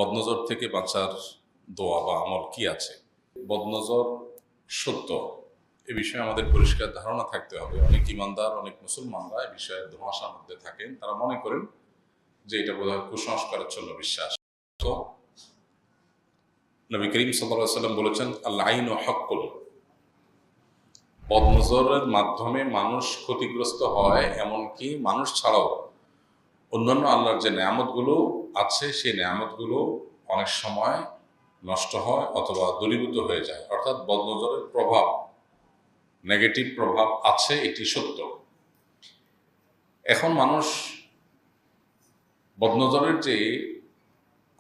বদনজর থেকে বাঁচার দোয়া বা আমল কি আছে? বদনজর সত্য, এ বিষয়ে আমাদের পরিষ্কার ধারণা থাকতে হবে। অনেক ইমানদার, অনেক মুসলমানরা এ বিষয়ে ধোঁয়াশার মধ্যে থাকেন। তারা মনে করেন যে এটা বোধহয় কুসংস্কারের জন্য বিশ্বাস। তো নবী করিম সাল্লাল্লাহু আলাইহি ওয়াসাল্লাম বলেছেন, আল আইনু হাক্কুন। বদনজরের মাধ্যমে মানুষ ক্ষতিগ্রস্ত হয়, এমনকি মানুষ ছাড়াও অন্যান্য আল্লাহর যে নেয়ামতগুলো আছে সেই নেয়ামতগুলো অনেক সময় নষ্ট হয় অথবা দূরীভূত হয়ে যায়। অর্থাৎ বদনজরের প্রভাব, নেগেটিভ প্রভাব আছে, এটি সত্য। এখন মানুষ বদনজরের যে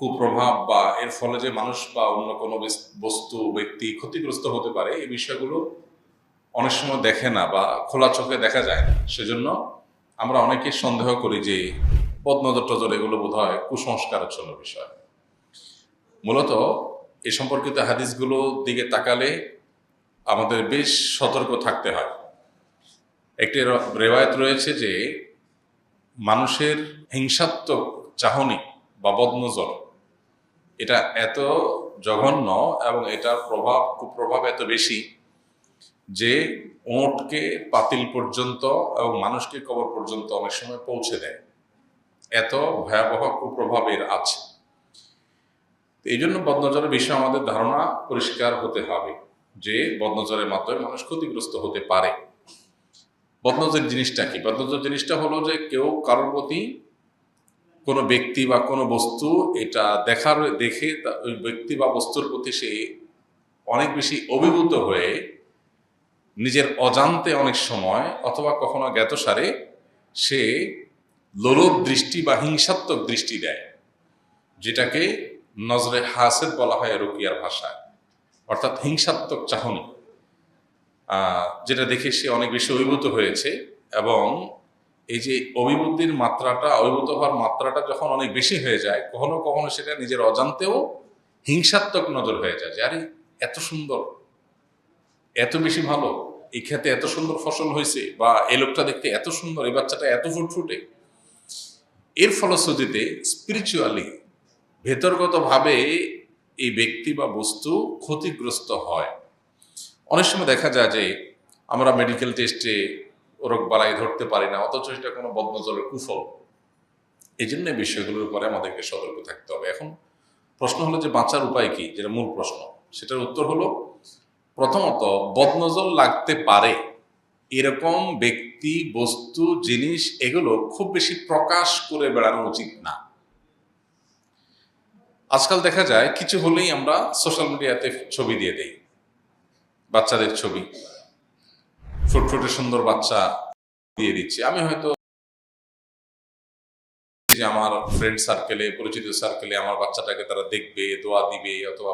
কুপ্রভাব বা এর ফলে যে মানুষ বা অন্য কোনো বস্তু ব্যক্তি ক্ষতিগ্রস্ত হতে পারে, এই বিষয়গুলো অনেক সময় দেখে না বা খোলা চোখে দেখা যায় না। সেজন্য আমরা অনেকে সন্দেহ করি যে বদনজর টজর এগুলো বোধহয় কুসংস্কারের জন্য বিষয়। মূলত এ সম্পর্কিত হাদিসগুলোর দিকে তাকালে আমাদের বেশ সতর্ক থাকতে হয়। একটি রেওয়ায়ত রয়েছে যে মানুষের হিংসাত্মক চাহনি বা বদনজর এটা এত জঘন্য এবং এটার কুপ্রভাব এত বেশি যে ওঁটকে পাতিল পর্যন্ত এবং মানুষকে কবর পর্যন্ত অনেক সময় পৌঁছে দেয়। এত ভয়াবহ কুপ্রভাবের আছে। এই জন্য বদনজরের বিষয়ে আমাদের ধারণা পরিষ্কার হতে হবে যে বদনজরের মাধ্যমে মানুষ ক্ষতিগ্রস্ত হতে পারে। বদনজর জিনিসটা কি? বদনজর জিনিসটা হলো যে কেউ কারোর প্রতি কোনো ব্যক্তি বা কোনো বস্তু এটা দেখে ওই ব্যক্তি বা বস্তুর প্রতি সে অনেক বেশি অভিভূত হয়ে নিজের অজান্তে অনেক সময় অথবা কখনো জ্ঞাতসারে সে লোলুপ দৃষ্টি বা হিংসাত্মক দৃষ্টি দেয়, যেটাকে নজরে হাসেদ বলা হয় রুকিয়ার ভাষায়। অর্থাৎ হিংসাত্মক চাহনি, যেটা দেখে সে অনেক বেশি অভিভূত হয়েছে এবং এই যে অভিভূত হওয়ার মাত্রাটা যখন অনেক বেশি হয়ে যায়, কখনো কখনো সেটা নিজের অজান্তেও হিংসাত্মক নজর হয়ে যায় যে আরে এত সুন্দর, এত বেশি ভালো, এই ক্ষেতে এত সুন্দর ফসল হয়েছে, বা এই লোকটা দেখতে এত সুন্দর, এই বাচ্চাটা এত ফুটফুটে। এর ফলশ্রুতিতে স্পিরিচুয়ালি ভেতরগতভাবে এই ব্যক্তি বা বস্তু ক্ষতিগ্রস্ত হয়। অনেক সময় দেখা যায় যে আমরা মেডিকেল টেস্টে রোগ বালাই ধরতে পারি না, অথচ এটা কোনো বদনজরের কুফল। এই জন্য এই বিষয়গুলোর উপরে আমাদেরকে সতর্ক থাকতে হবে। এখন প্রশ্ন হলো যে বাঁচার উপায় কি, যেটা মূল প্রশ্ন, সেটার উত্তর হলো প্রথমত বদনজর লাগতে পারে এরকম ব্যক্তি, বস্তু, জিনিস এগুলো খুব বেশি প্রকাশ করে বেড়ানো উচিত না। আজকাল দেখা যায় কিছু হলেই আমরা সোশ্যাল মিডিয়াতে ছবি দিয়ে দেই, বাচ্চাদের ছবি, ফুটফুটে সুন্দর বাচ্চা দিয়ে দিচ্ছি। আমি হয়তো যে আমার ফ্রেন্ড সার্কেলে, পরিচিত সার্কেলে আমার বাচ্চাটাকে তারা দেখবে, দোয়া দিবে অথবা